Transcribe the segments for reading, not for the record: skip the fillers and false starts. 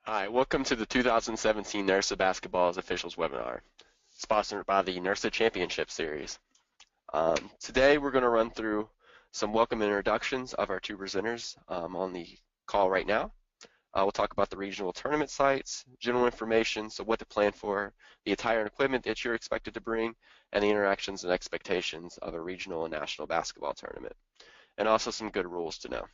Hi, welcome to the 2017 NERSA Basketball's Officials webinar, sponsored by the NERSA Championship Series. Today we're going to run through some welcome introductions of our two presenters on the call right now. We'll talk about the regional tournament sites, general information, so what to plan for, the attire and equipment that you're expected to bring, and the interactions and expectations of a regional and national basketball tournament, and also some good rules to know.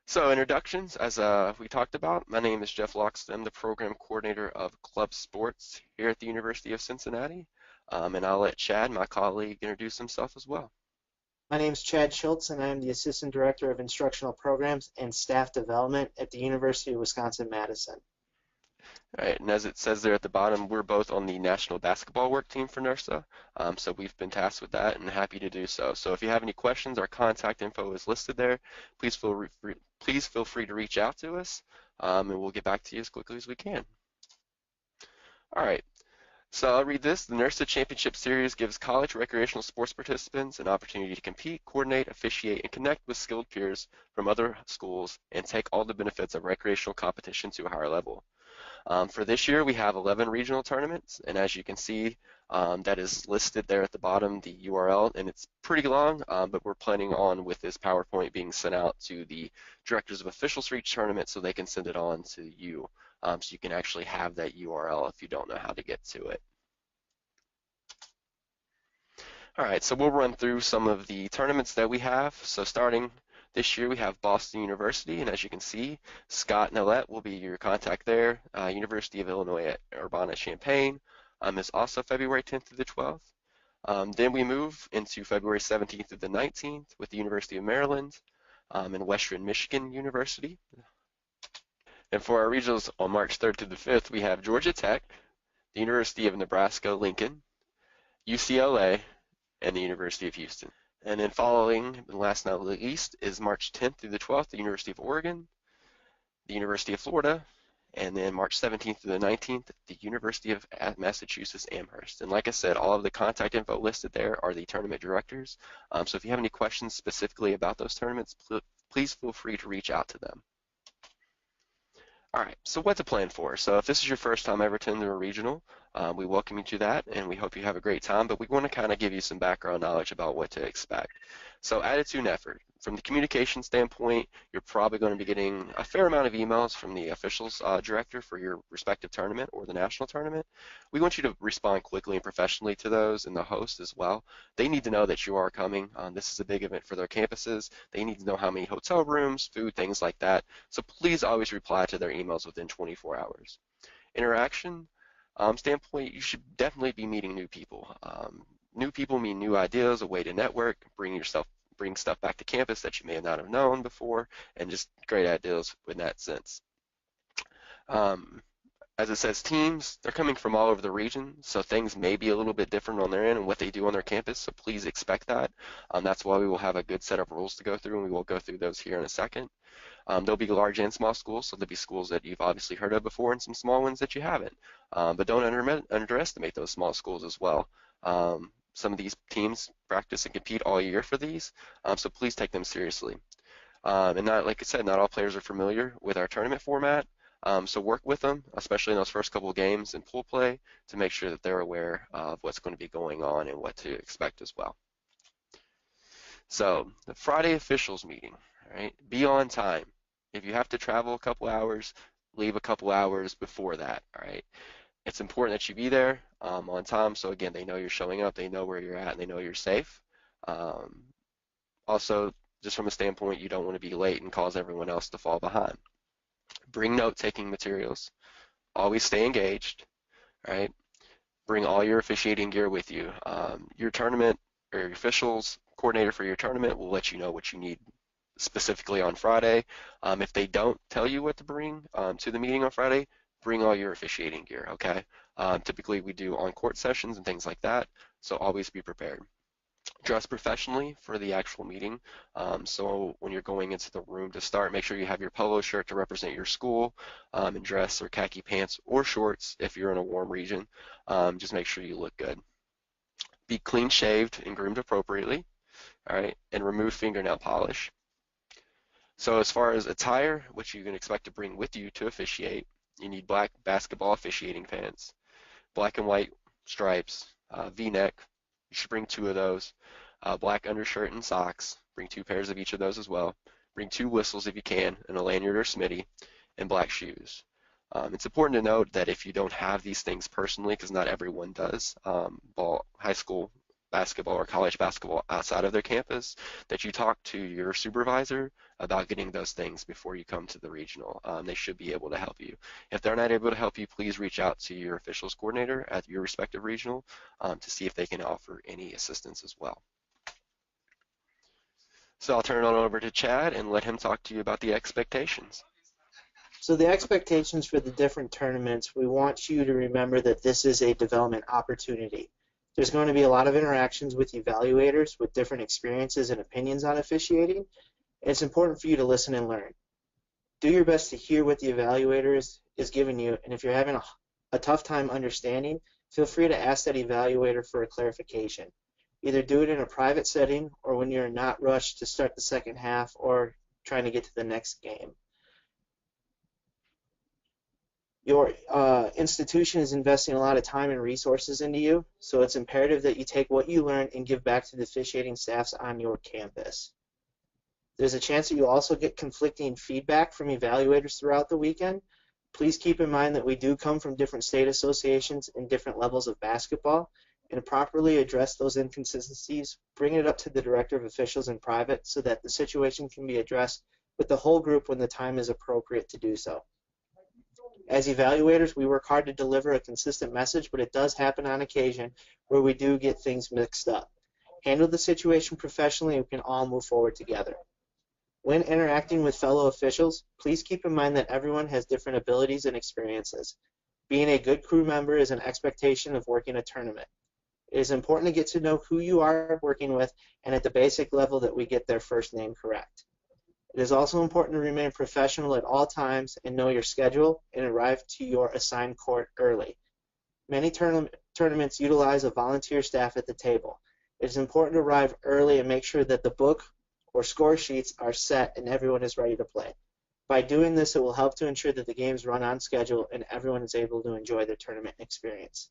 So introductions, as we talked about, my name is Jeff Loxton. I'm the program coordinator of club sports here at the University of Cincinnati, and I'll let Chad, my colleague, introduce himself as well. My name is Chad Schultz, and I am the Assistant Director of Instructional Programs and Staff Development at the University of Wisconsin-Madison. All right, and as it says there at the bottom, we're both on the national basketball work team for NERSA, so we've been tasked with that and happy to do so. So if you have any questions, our contact info is listed there. Please feel free to reach out to us, and we'll get back to you as quickly as we can. All right. So I'll read this. The NERSA Championship Series gives college recreational sports participants an opportunity to compete, coordinate, officiate, and connect with skilled peers from other schools and take all the benefits of recreational competition to a higher level. For this year, we have 11 regional tournaments, and as you can see, that is listed there at the bottom, the URL, and it's pretty long, but we're planning on with this PowerPoint being sent out to the directors of officials for each tournament so they can send it on to you, so you can actually have that URL if you don't know how to get to it. All right, so we'll run through some of the tournaments that we have. So starting this year, we have Boston University, and as you can see, Scott Nellette will be your contact there. University of Illinois at Urbana-Champaign is also February 10th through the 12th. Then we move into February 17th through the 19th with the University of Maryland and Western Michigan University. And for our regionals on March 3rd through the 5th, we have Georgia Tech, the University of Nebraska-Lincoln, UCLA, and the University of Houston. And then following, last but not least, is March 10th through the 12th, the University of Oregon, the University of Florida, and then March 17th through the 19th, the University of Massachusetts Amherst. And like I said, all of the contact info listed there are the tournament directors. So if you have any questions specifically about those tournaments, please feel free to reach out to them. All right, so what to plan for? So if this is your first time ever attending a regional, we welcome you to that, and we hope you have a great time, but we want to kind of give you some background knowledge about what to expect. So attitude and effort. From the communication standpoint, you're probably going to be getting a fair amount of emails from the officials director for your respective tournament or the national tournament. We want you to respond quickly and professionally to those, and the host as well. They need to know that you are coming. This is a big event for their campuses. They need to know how many hotel rooms, food, things like that. So please always reply to their emails within 24 hours. Interaction standpoint, you should definitely be meeting new people. New people mean new ideas, a way to network, bring stuff back to campus that you may not have known before, and just great ideas in that sense. As it says teams, they're coming from all over the region, so things may be a little bit different on their end and what they do on their campus, so please expect that. That's why we will have a good set of rules to go through, and we will go through those here in a second. There'll be large and small schools, so there'll be schools that you've obviously heard of before and some small ones that you haven't. But don't underestimate those small schools as well. Some of these teams practice and compete all year for these, so please take them seriously. And like I said, not all players are familiar with our tournament format, so work with them, especially in those first couple of games in pool play, to make sure that they're aware of what's going to be going on and what to expect as well. So the Friday officials meeting, all right, be on time. If you have to travel a couple hours, leave a couple hours before that, all right? It's important that you be there on time, so again, they know you're showing up, they know where you're at, and they know you're safe. Also, just from a standpoint, you don't want to be late and cause everyone else to fall behind. Bring note-taking materials. Always stay engaged, right? Bring all your officiating gear with you. Your tournament or your officials coordinator for your tournament will let you know what you need specifically on Friday. If they don't tell you what to bring to the meeting on Friday, bring all your officiating gear, okay? Typically, we do on-court sessions and things like that, so always be prepared. Dress professionally for the actual meeting. So when you're going into the room to start, make sure you have your polo shirt to represent your school, and dress or khaki pants or shorts if you're in a warm region. Just make sure you look good. Be clean shaved and groomed appropriately, all right, and remove fingernail polish. So as far as attire, which you can expect to bring with you to officiate, you need black basketball officiating pants, black and white stripes, V-neck. You should bring two of those. Black undershirt and socks. Bring two pairs of each of those as well. Bring two whistles if you can, and a lanyard or smitty, and black shoes. It's important to note that if you don't have these things personally, because not everyone does, high school basketball or college basketball outside of their campus, that you talk to your supervisor about getting those things before you come to the regional. They should be able to help you. If they're not able to help you, please reach out to your officials coordinator at your respective regional to see if they can offer any assistance as well. So I'll turn it on over to Chad and let him talk to you about the expectations. So the expectations for the different tournaments, we want you to remember that this is a development opportunity. There's going to be a lot of interactions with evaluators with different experiences and opinions on officiating, and it's important for you to listen and learn. Do your best to hear what the evaluator is giving you, and if you're having a tough time understanding, feel free to ask that evaluator for a clarification. Either do it in a private setting or when you're not rushed to start the second half or trying to get to the next game. Your institution is investing a lot of time and resources into you, so it's imperative that you take what you learn and give back to the officiating staffs on your campus. There's a chance that you'll also get conflicting feedback from evaluators throughout the weekend. Please keep in mind that we do come from different state associations and different levels of basketball, and to properly address those inconsistencies, bring it up to the director of officials in private so that the situation can be addressed with the whole group when the time is appropriate to do so. As evaluators, we work hard to deliver a consistent message, but it does happen on occasion where we do get things mixed up. Handle the situation professionally and we can all move forward together. When interacting with fellow officials, please keep in mind that everyone has different abilities and experiences. Being a good crew member is an expectation of working a tournament. It is important to get to know who you are working with and at the basic level that we get their first name correct. It is also important to remain professional at all times and know your schedule and arrive to your assigned court early. Many tournaments utilize a volunteer staff at the table. It is important to arrive early and make sure that the book or score sheets are set and everyone is ready to play. By doing this, it will help to ensure that the games run on schedule and everyone is able to enjoy their tournament experience.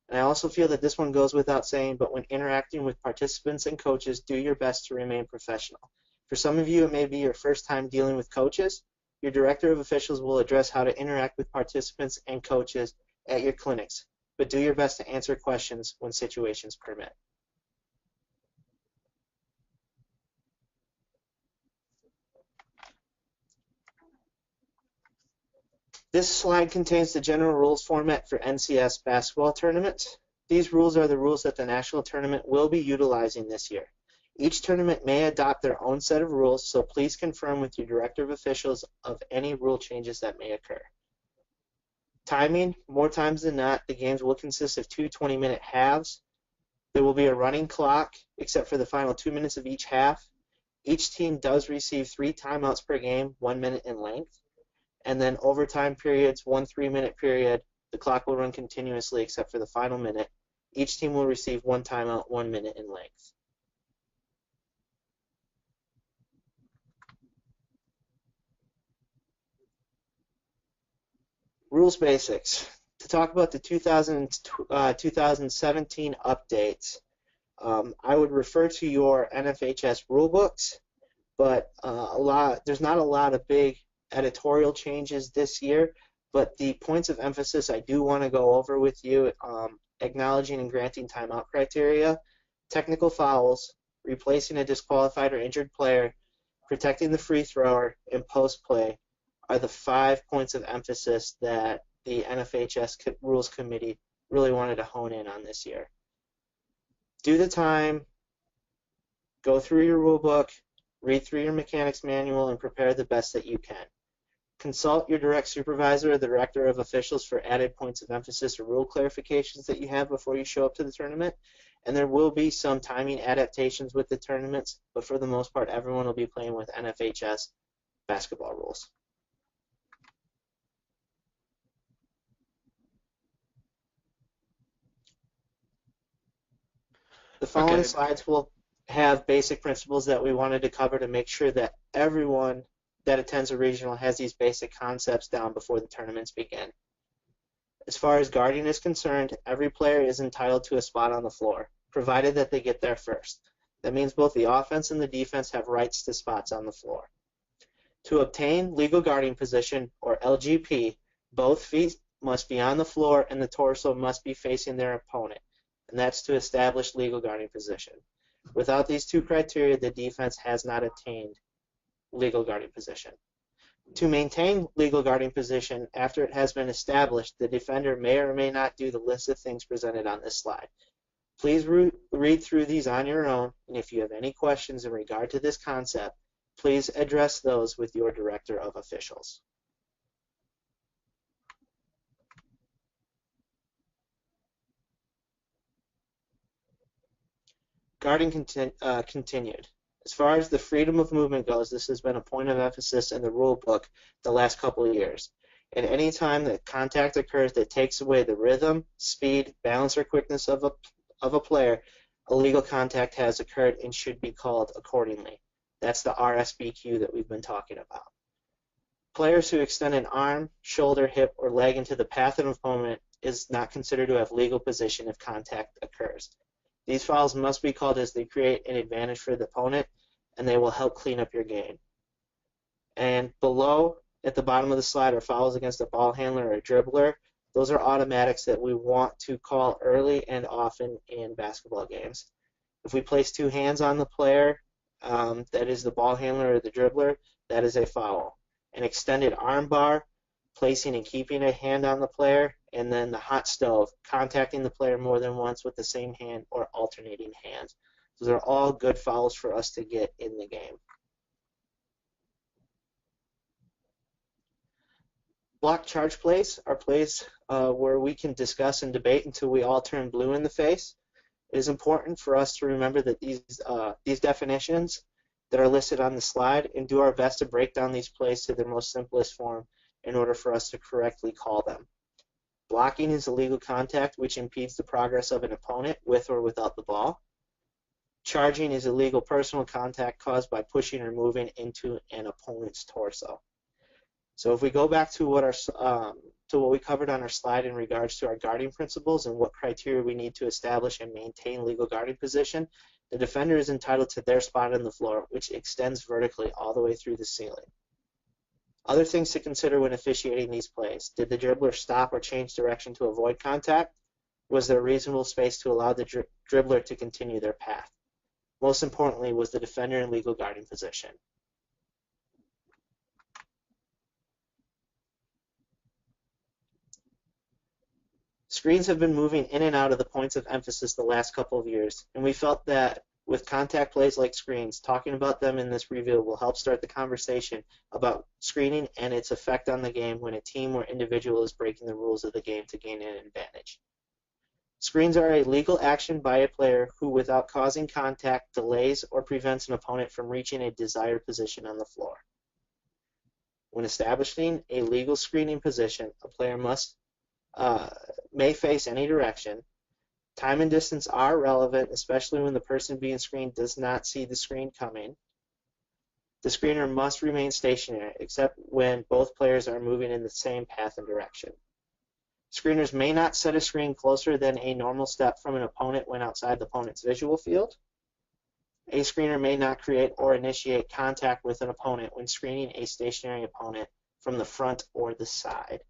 And I also feel that this one goes without saying, but when interacting with participants and coaches, do your best to remain professional. For some of you, it may be your first time dealing with coaches. Your director of officials will address how to interact with participants and coaches at your clinics, but do your best to answer questions when situations permit. This slide contains the general rules format for NCS basketball tournaments. These rules are the rules that the national tournament will be utilizing this year. Each tournament may adopt their own set of rules, so please confirm with your director of officials of any rule changes that may occur. Timing, more times than not, the games will consist of two 20-minute halves. There will be a running clock, except for the final 2 minutes of each half. Each team does receive 3 timeouts per game, 1 minute in length. And then overtime periods, 1 3-minute period. The clock will run continuously except for the final minute. Each team will receive 1 timeout, 1 minute in length. Rules basics. To talk about the 2017 updates, I would refer to your NFHS rulebooks, but there's not a lot of big editorial changes this year, but the points of emphasis I do want to go over with you, acknowledging and granting timeout criteria, technical fouls, replacing a disqualified or injured player, protecting the free thrower, and post play are the 5 points of emphasis that the NFHS Rules Committee really wanted to hone in on this year. Do the time, go through your rule book, read through your mechanics manual, and prepare the best that you can. Consult your direct supervisor or the director of officials for added points of emphasis or rule clarifications that you have before you show up to the tournament. And there will be some timing adaptations with the tournaments, but for the most part, everyone will be playing with NFHS basketball rules. The following Okay, slides will have basic principles that we wanted to cover to make sure that everyone that attends a regional has these basic concepts down before the tournaments begin. As far as guarding is concerned, every player is entitled to a spot on the floor, provided that they get there first. That means both the offense and the defense have rights to spots on the floor. To obtain legal guarding position, or LGP, both feet must be on the floor and the torso must be facing their opponent, and that's to establish legal guarding position. Without these two criteria, the defense has not attained legal guarding position. To maintain legal guarding position after it has been established, the defender may or may not do the list of things presented on this slide. Please read through these on your own, and if you have any questions in regard to this concept, please address those with your director of officials. Guarding continued. As far as the freedom of movement goes, this has been a point of emphasis in the rule book the last couple of years. At any time that contact occurs that takes away the rhythm, speed, balance, or quickness of a player, illegal contact has occurred and should be called accordingly. That's the RSBQ that we've been talking about. Players who extend an arm, shoulder, hip, or leg into the path of an opponent is not considered to have legal position if contact occurs. These fouls must be called as they create an advantage for the opponent, and they will help clean up your game. And below, at the bottom of the slide, are fouls against a ball handler or a dribbler. Those are automatics that we want to call early and often in basketball games. If we place two hands on the player, that is the ball handler or the dribbler, that is a foul. An extended arm bar, placing and keeping a hand on the player, and then the hot stove, contacting the player more than once with the same hand or alternating hands. Those are all good fouls for us to get in the game. Block charge plays are plays where we can discuss and debate until we all turn blue in the face. It is important for us to remember that these definitions that are listed on the slide and do our best to break down these plays to their most simplest form in order for us to correctly call them. Blocking is illegal contact which impedes the progress of an opponent with or without the ball. Charging is illegal personal contact caused by pushing or moving into an opponent's torso. So if we go back to what we covered on our slide in regards to our guarding principles and what criteria we need to establish and maintain legal guarding position, the defender is entitled to their spot on the floor, which extends vertically all the way through the ceiling. Other things to consider when officiating these plays. Did the dribbler stop or change direction to avoid contact? Was there reasonable space to allow the dribbler to continue their path? Most importantly, was the defender in legal guarding position? Screens have been moving in and out of the points of emphasis the last couple of years, and we felt that with contact plays like screens, talking about them in this review will help start the conversation about screening and its effect on the game when a team or individual is breaking the rules of the game to gain an advantage. Screens are a legal action by a player who, without causing contact, delays or prevents an opponent from reaching a desired position on the floor. When establishing a legal screening position, a player may face any direction. Time and distance are relevant, especially when the person being screened does not see the screen coming. The screener must remain stationary, except when both players are moving in the same path and direction. Screeners may not set a screen closer than a normal step from an opponent when outside the opponent's visual field. A screener may not create or initiate contact with an opponent when screening a stationary opponent from the front or the side.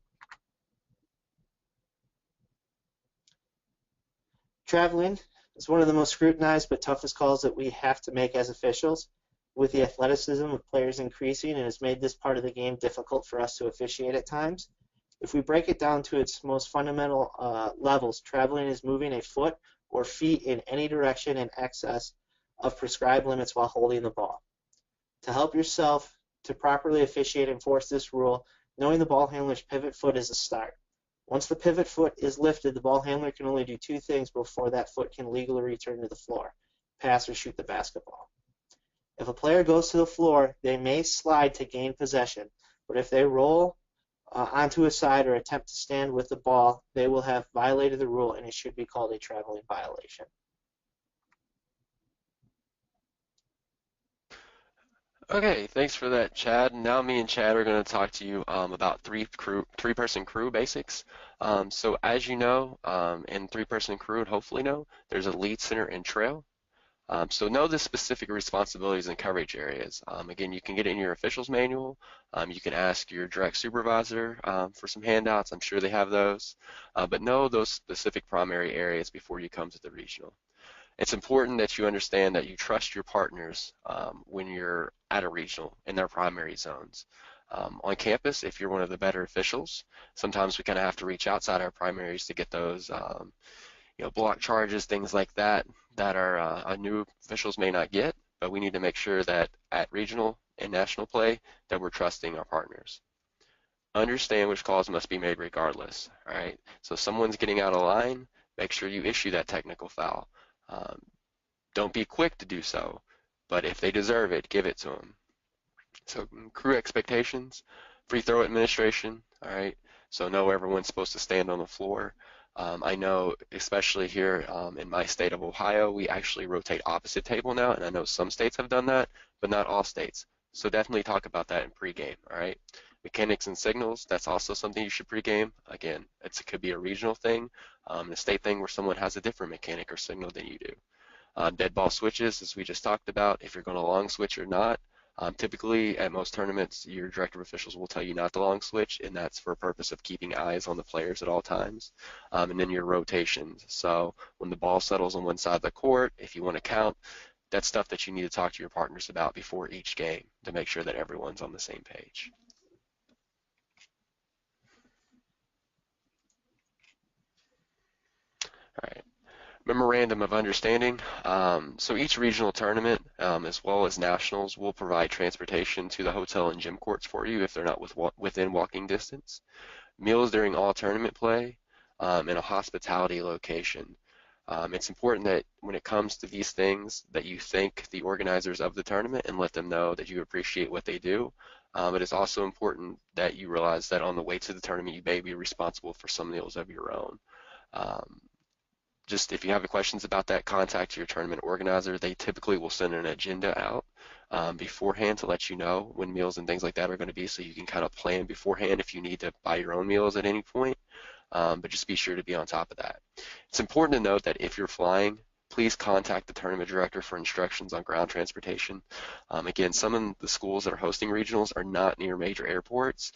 Traveling is one of the most scrutinized but toughest calls that we have to make as officials. With the athleticism of players increasing, it has made this part of the game difficult for us to officiate at times. If we break it down to its most fundamental levels, traveling is moving a foot or feet in any direction in excess of prescribed limits while holding the ball. To help yourself to properly officiate and enforce this rule, knowing the ball handler's pivot foot is a start. Once the pivot foot is lifted, the ball handler can only do two things before that foot can legally return to the floor: pass or shoot the basketball. If a player goes to the floor, they may slide to gain possession, but if they roll onto a side or attempt to stand with the ball, they will have violated the rule and it should be called a traveling violation. Okay, thanks for that, Chad. Now me and Chad are going to talk to you about three-person crew basics. So as you know, in three-person crew, and hopefully know, there's a lead, center, and trail. So know the specific responsibilities and coverage areas. Again, you can get it in your officials manual. You can ask your direct supervisor for some handouts. I'm sure they have those. But know those specific primary areas before you come to the regional. It's important that you understand that you trust your partners when you're at a regional in their primary zones. On campus, if you're one of the better officials, sometimes we kind of have to reach outside our primaries to get those block charges, things like that, that our new officials may not get, but we need to make sure that at regional and national play that we're trusting our partners. Understand which calls must be made regardless, all right? So if someone's getting out of line, make sure you issue that technical foul. Um, don't be quick to do so, but if they deserve it, give it to them. So crew expectations, free throw administration, all right? So know everyone's supposed to stand on the floor. I know, especially here in my state of Ohio, we actually rotate opposite table now, and I know some states have done that, but not all states. So definitely talk about that in pregame, all right? Mechanics and signals, that's also something you should pregame. Again, it could be a regional thing, a state thing where someone has a different mechanic or signal than you do. Dead ball switches, as we just talked about, if you're going to long switch or not. Typically, at most tournaments, your director of officials will tell you not to long switch, and that's for a purpose of keeping eyes on the players at all times. And then your rotations. So when the ball settles on one side of the court, if you want to count, that's stuff that you need to talk to your partners about before each game to make sure that everyone's on the same page. All right. Memorandum of Understanding. So each regional tournament, as well as nationals, will provide transportation to the hotel and gym courts for you if they're not within walking distance. Meals during all tournament play, and a hospitality location. It's important that when it comes to these things that you thank the organizers of the tournament and let them know that you appreciate what they do. But it's also important that you realize that on the way to the tournament, you may be responsible for some meals of your own. Um, just if you have any questions about that, contact your tournament organizer. They typically will send an agenda out beforehand to let you know when meals and things like that are going to be, so you can kind of plan beforehand if you need to buy your own meals at any point. But just be sure to be on top of that. It's important to note that if you're flying, please contact the tournament director for instructions on ground transportation. Again, some of the schools that are hosting regionals are not near major airports,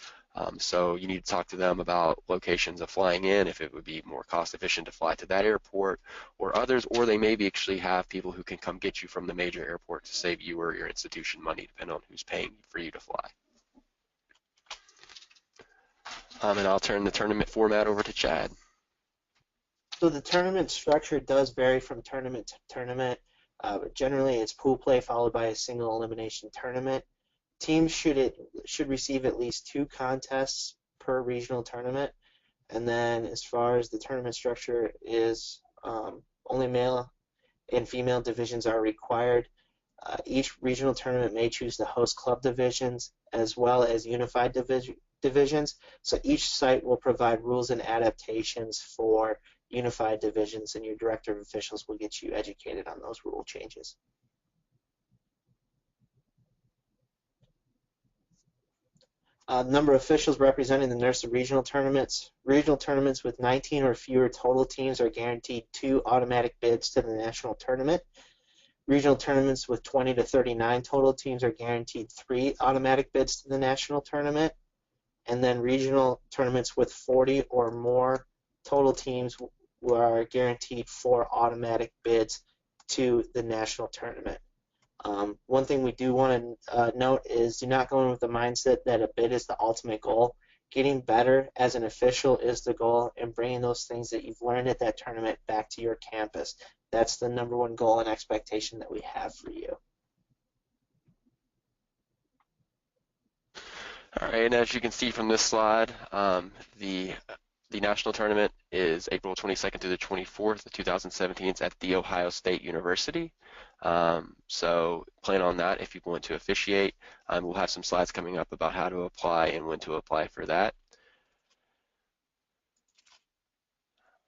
so you need to talk to them about locations of flying in, if it would be more cost efficient to fly to that airport or others, or they maybe actually have people who can come get you from the major airport to save you or your institution money, depending on who's paying for you to fly. And I'll turn the tournament format over to Chad. So the tournament structure does vary from tournament to tournament. But generally, it's pool play followed by a single elimination tournament. Teams should receive at least 2 contests per regional tournament. And then as far as the tournament structure is, only male and female divisions are required. Each regional tournament may choose to host club divisions as well as unified divisions. So each site will provide rules and adaptations for unified divisions, and your director of officials will get you educated on those rule changes. Number of officials representing the NERSA regional tournaments. Regional tournaments with 19 or fewer total teams are guaranteed 2 automatic bids to the national tournament. Regional tournaments with 20 to 39 total teams are guaranteed 3 automatic bids to the national tournament. And then regional tournaments with 40 or more total teams are guaranteed 4 automatic bids to the national tournament. One thing we do want to note is do not go in with the mindset that a bid is the ultimate goal. Getting better as an official is the goal, and bringing those things that you've learned at that tournament back to your campus. That's the #1 goal and expectation that we have for you. All right, and as you can see from this slide, the national tournament is April 22nd through the 24th of 2017. It's at The Ohio State University. So plan on that if you want to officiate. We'll have some slides coming up about how to apply and when to apply for that.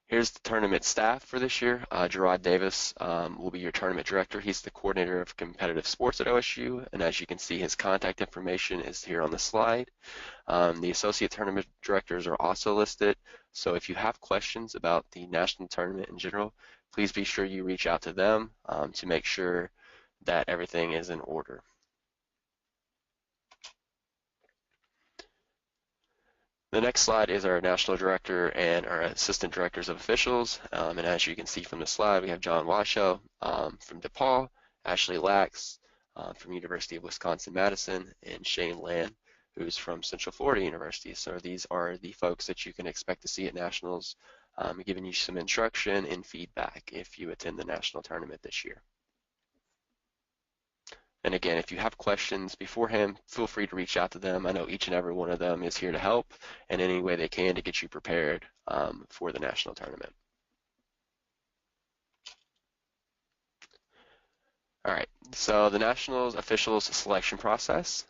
Here's the tournament staff for this year. Gerard Davis will be your tournament director. He's the coordinator of competitive sports at OSU, and as you can see, his contact information is here on the slide. The associate tournament directors are also listed, so if you have questions about the national tournament in general, please be sure you reach out to them to make sure that everything is in order. The next slide is our national director and our assistant directors of officials. And as you can see from the slide, we have John Washoe from DePaul, Ashley Lax from University of Wisconsin-Madison, and Shane Land, who's from Central Florida University. So these are the folks that you can expect to see at nationals, giving you some instruction and feedback if you attend the national tournament this year. And again, if you have questions beforehand, feel free to reach out to them. I know each and every one of them is here to help in any way they can to get you prepared for the national tournament. All right, so the Nationals officials selection process,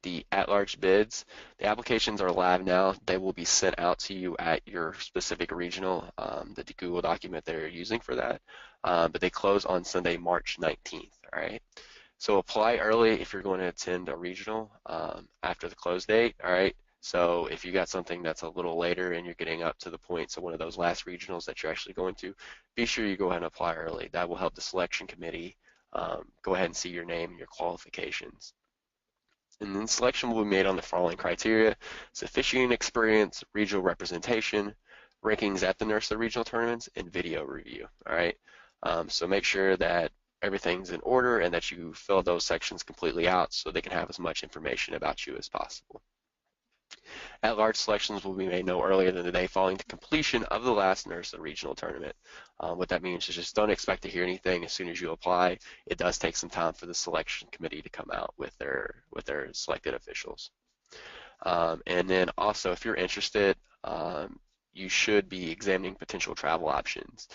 the at-large bids, the applications are live now. They will be sent out to you at your specific regional, the Google document they're using for that, but they close on Sunday, March 19th, all right? So apply early if you're going to attend a regional after the close date, all right? So if you got something that's a little later and you're getting up to the point, so one of those last regionals that you're actually going to, be sure you go ahead and apply early. That will help the selection committee go ahead and see your name and your qualifications. And then selection will be made on the following criteria: it's officiating experience, regional representation, rankings at the NERSA regional tournaments, and video review, all right? So make sure that everything's in order and that you fill those sections completely out so they can have as much information about you as possible. At-large selections will be made no earlier than the day following the completion of the last NERSA regional tournament. What that means is just don't expect to hear anything as soon as you apply. It does take some time for the selection committee to come out with their selected officials. And then also, if you're interested, you should be examining potential travel options.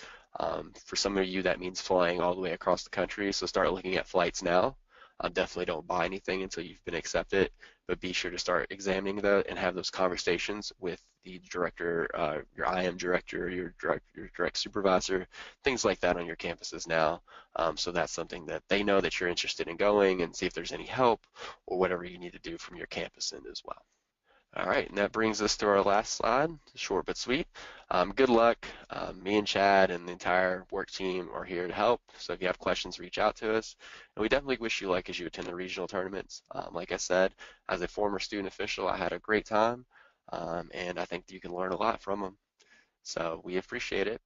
For some of you, that means flying all the way across the country, so start looking at flights now. Definitely don't buy anything until you've been accepted, but be sure to start examining that and have those conversations with the director, your IM director, your direct supervisor, things like that on your campuses now. So that's something that they know that you're interested in going, and see if there's any help or whatever you need to do from your campus end as well. All right, and that brings us to our last slide, short but sweet. Good luck. Me and Chad and the entire work team are here to help. So if you have questions, reach out to us. And we definitely wish you luck as you attend the regional tournaments. Like I said, as a former student official, I had a great time, and I think you can learn a lot from them. So we appreciate it.